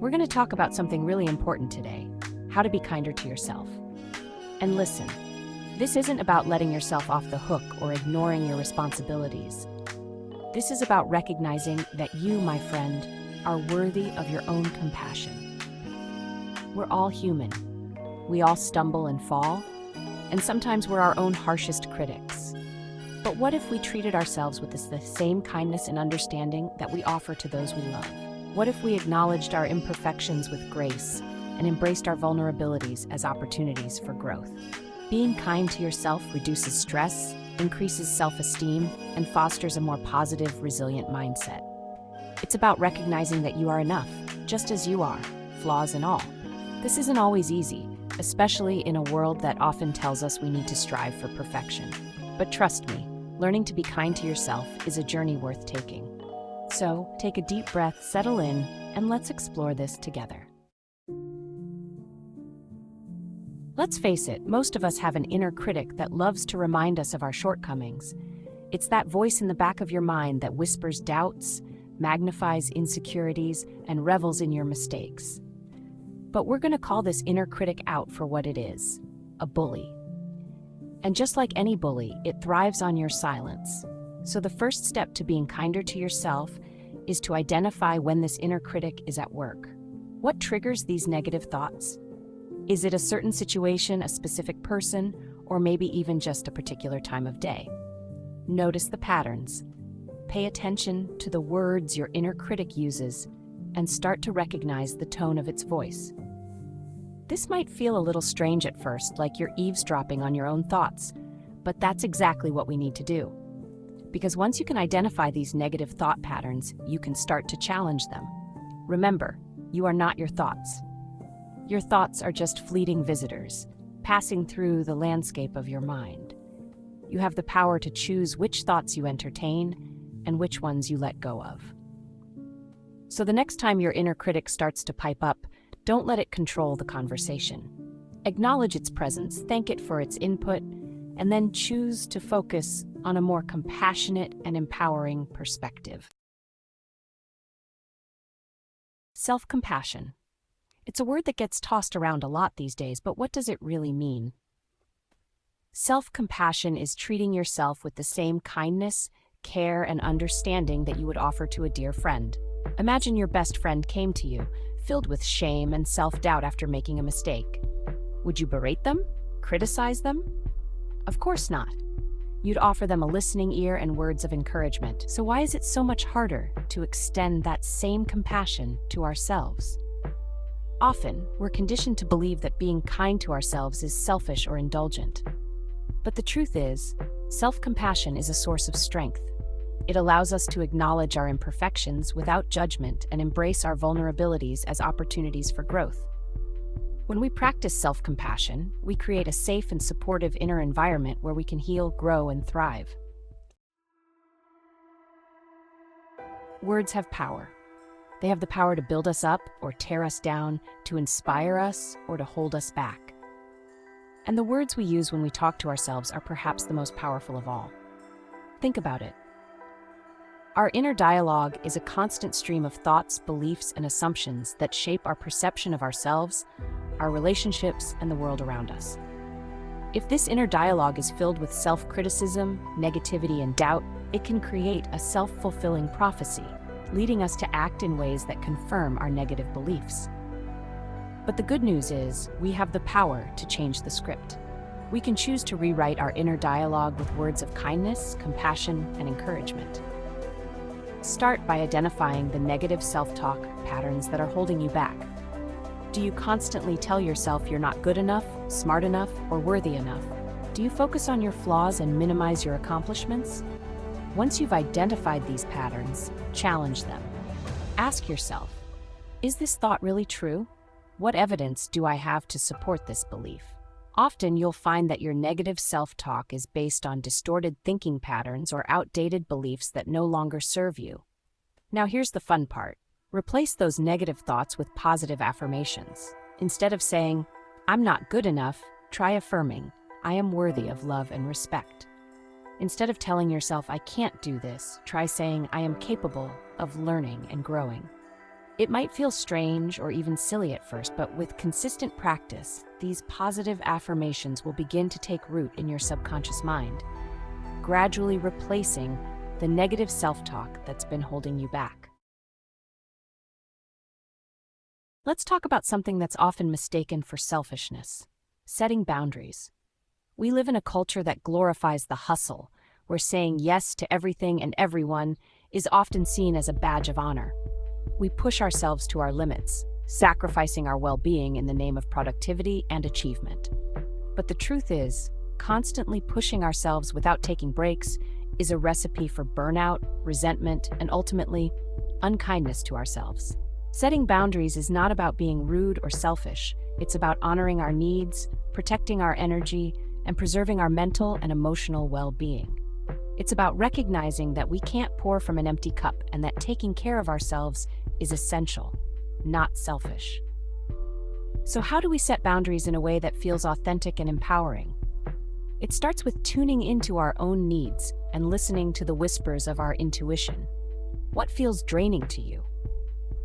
We're going to talk about something really important today: how to be kinder to yourself. And listen, this isn't about letting yourself off the hook or ignoring your responsibilities. This is about recognizing that you, my friend, are worthy of your own compassion. We're all human. We all stumble and fall, and sometimes we're our own harshest critics. But what if we treated ourselves with the same kindness and understanding that we offer to those we love? What if we acknowledged our imperfections with grace and embraced our vulnerabilities as opportunities for growth? Being kind to yourself reduces stress, increases self-esteem, and fosters a more positive, resilient mindset. It's about recognizing that you are enough, just as you are, flaws and all. This isn't always easy, especially in a world that often tells us we need to strive for perfection. But trust me, learning to be kind to yourself is a journey worth taking. So, take a deep breath, settle in, and let's explore this together. Let's face it, most of us have an inner critic that loves to remind us of our shortcomings. It's that voice in the back of your mind that whispers doubts, magnifies insecurities, and revels in your mistakes. But we're going to call this inner critic out for what it is: a bully. And just like any bully, it thrives on your silence. So the first step to being kinder to yourself is to identify when this inner critic is at work. What triggers these negative thoughts? Is it a certain situation, a specific person, or maybe even just a particular time of day? Notice the patterns. Pay attention to the words your inner critic uses and start to recognize the tone of its voice. This might feel a little strange at first, like you're eavesdropping on your own thoughts, but that's exactly what we need to do. Because once you can identify these negative thought patterns, you can start to challenge them. Remember, you are not your thoughts. Your thoughts are just fleeting visitors, passing through the landscape of your mind. You have the power to choose which thoughts you entertain and which ones you let go of. So the next time your inner critic starts to pipe up, don't let it control the conversation. Acknowledge its presence, thank it for its input, and then choose to focus on a more compassionate and empowering perspective. Self-compassion. It's a word that gets tossed around a lot these days, but what does it really mean? Self-compassion is treating yourself with the same kindness, care, and understanding that you would offer to a dear friend. Imagine your best friend came to you, filled with shame and self-doubt after making a mistake. Would you berate them? Criticize them? Of course not. You'd offer them a listening ear and words of encouragement. So why is it so much harder to extend that same compassion to ourselves? Often, we're conditioned to believe that being kind to ourselves is selfish or indulgent. But the truth is, self-compassion is a source of strength. It allows us to acknowledge our imperfections without judgment and embrace our vulnerabilities as opportunities for growth. When we practice self-compassion, we create a safe and supportive inner environment where we can heal, grow, and thrive. Words have power. They have the power to build us up or tear us down, to inspire us or to hold us back. And the words we use when we talk to ourselves are perhaps the most powerful of all. Think about it. Our inner dialogue is a constant stream of thoughts, beliefs, and assumptions that shape our perception of ourselves, our relationships, and the world around us. If this inner dialogue is filled with self-criticism, negativity, and doubt, it can create a self-fulfilling prophecy, leading us to act in ways that confirm our negative beliefs. But the good news is, we have the power to change the script. We can choose to rewrite our inner dialogue with words of kindness, compassion, and encouragement. Start by identifying the negative self-talk patterns that are holding you back. Do you constantly tell yourself you're not good enough, smart enough, or worthy enough? Do you focus on your flaws and minimize your accomplishments? Once you've identified these patterns, challenge them. Ask yourself, is this thought really true? What evidence do I have to support this belief? Often you'll find that your negative self-talk is based on distorted thinking patterns or outdated beliefs that no longer serve you. Now here's the fun part. Replace those negative thoughts with positive affirmations. Instead of saying, "I'm not good enough," try affirming, "I am worthy of love and respect." Instead of telling yourself, "I can't do this," try saying, "I am capable of learning and growing." It might feel strange or even silly at first, but with consistent practice, these positive affirmations will begin to take root in your subconscious mind, gradually replacing the negative self-talk that's been holding you back. Let's talk about something that's often mistaken for selfishness: setting boundaries. We live in a culture that glorifies the hustle, where saying yes to everything and everyone is often seen as a badge of honor. We push ourselves to our limits, sacrificing our well-being in the name of productivity and achievement. But the truth is, constantly pushing ourselves without taking breaks is a recipe for burnout, resentment, and ultimately, unkindness to ourselves. Setting boundaries is not about being rude or selfish. It's about honoring our needs, protecting our energy, and preserving our mental and emotional well-being. It's about recognizing that we can't pour from an empty cup and that taking care of ourselves is essential, not selfish. So how do we set boundaries in a way that feels authentic and empowering? It starts with tuning into our own needs and listening to the whispers of our intuition. What feels draining to you?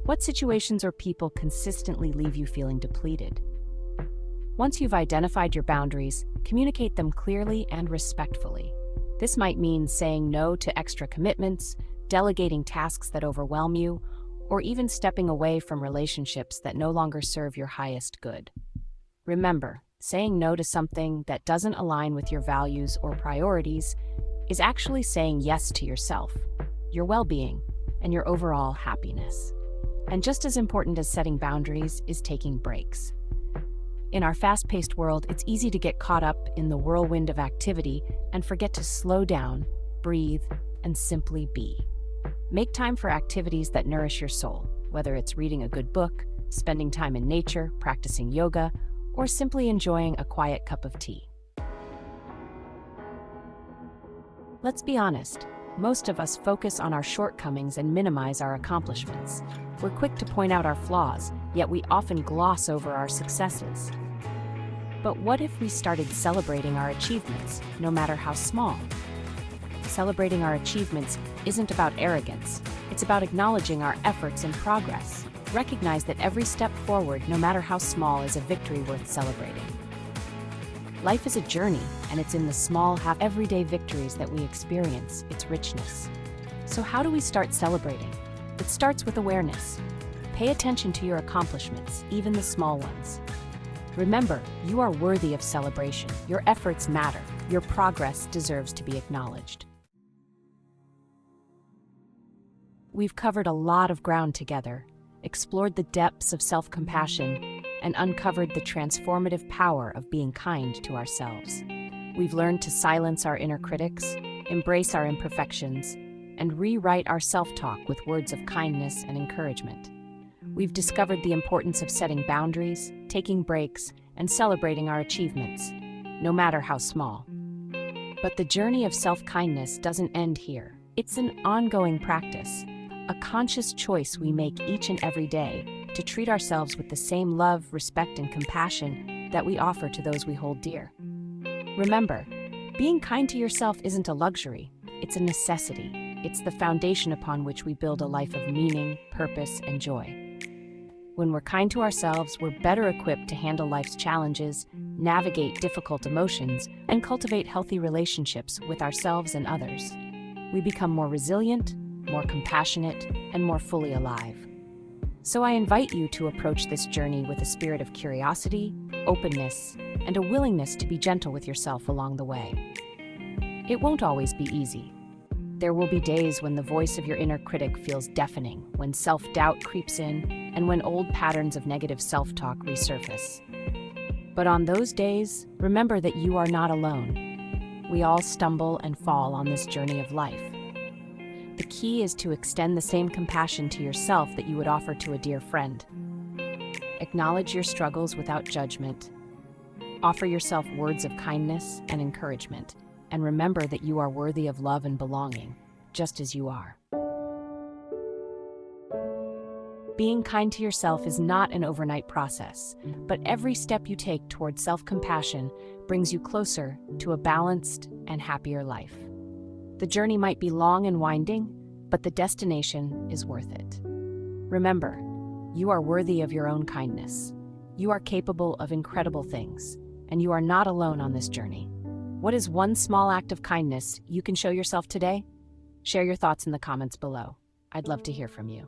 What situations or people consistently leave you feeling depleted? Once you've identified your boundaries, communicate them clearly and respectfully. This might mean saying no to extra commitments, delegating tasks that overwhelm you, or even stepping away from relationships that no longer serve your highest good. Remember, saying no to something that doesn't align with your values or priorities is actually saying yes to yourself, your well-being, and your overall happiness. And just as important as setting boundaries is taking breaks. In our fast-paced world, it's easy to get caught up in the whirlwind of activity and forget to slow down, breathe, and simply be. Make time for activities that nourish your soul, whether it's reading a good book, spending time in nature, practicing yoga, or simply enjoying a quiet cup of tea. Let's be honest, most of us focus on our shortcomings and minimize our accomplishments. We're quick to point out our flaws, yet we often gloss over our successes. But what if we started celebrating our achievements, no matter how small? Celebrating our achievements isn't about arrogance. It's about acknowledging our efforts and progress. Recognize that every step forward, no matter how small, is a victory worth celebrating. Life is a journey, and it's in the small, everyday victories that we experience its richness. So how do we start celebrating? It starts with awareness. Pay attention to your accomplishments, even the small ones. Remember, you are worthy of celebration. Your efforts matter. Your progress deserves to be acknowledged. We've covered a lot of ground together, explored the depths of self-compassion, and uncovered the transformative power of being kind to ourselves. We've learned to silence our inner critics, embrace our imperfections, and rewrite our self-talk with words of kindness and encouragement. We've discovered the importance of setting boundaries, taking breaks, and celebrating our achievements, no matter how small. But the journey of self-kindness doesn't end here. It's an ongoing practice, a conscious choice we make each and every day to treat ourselves with the same love, respect, and compassion that we offer to those we hold dear. Remember, being kind to yourself isn't a luxury, it's a necessity. It's the foundation upon which we build a life of meaning, purpose, and joy. When we're kind to ourselves, we're better equipped to handle life's challenges, navigate difficult emotions, and cultivate healthy relationships with ourselves and others. We become more resilient, more compassionate, and more fully alive. So I invite you to approach this journey with a spirit of curiosity, openness, and a willingness to be gentle with yourself along the way. It won't always be easy. There will be days when the voice of your inner critic feels deafening, when self-doubt creeps in, and when old patterns of negative self-talk resurface. But on those days, remember that you are not alone. We all stumble and fall on this journey of life. The key is to extend the same compassion to yourself that you would offer to a dear friend. Acknowledge your struggles without judgment. Offer yourself words of kindness and encouragement, and remember that you are worthy of love and belonging, just as you are. Being kind to yourself is not an overnight process, but every step you take towards self-compassion brings you closer to a balanced and happier life. The journey might be long and winding, but the destination is worth it. Remember, You are worthy of your own kindness. You are capable of incredible things, and you are not alone on this journey. What is one small act of kindness you can show yourself today? Share your thoughts in the comments below. I'd love to hear from you.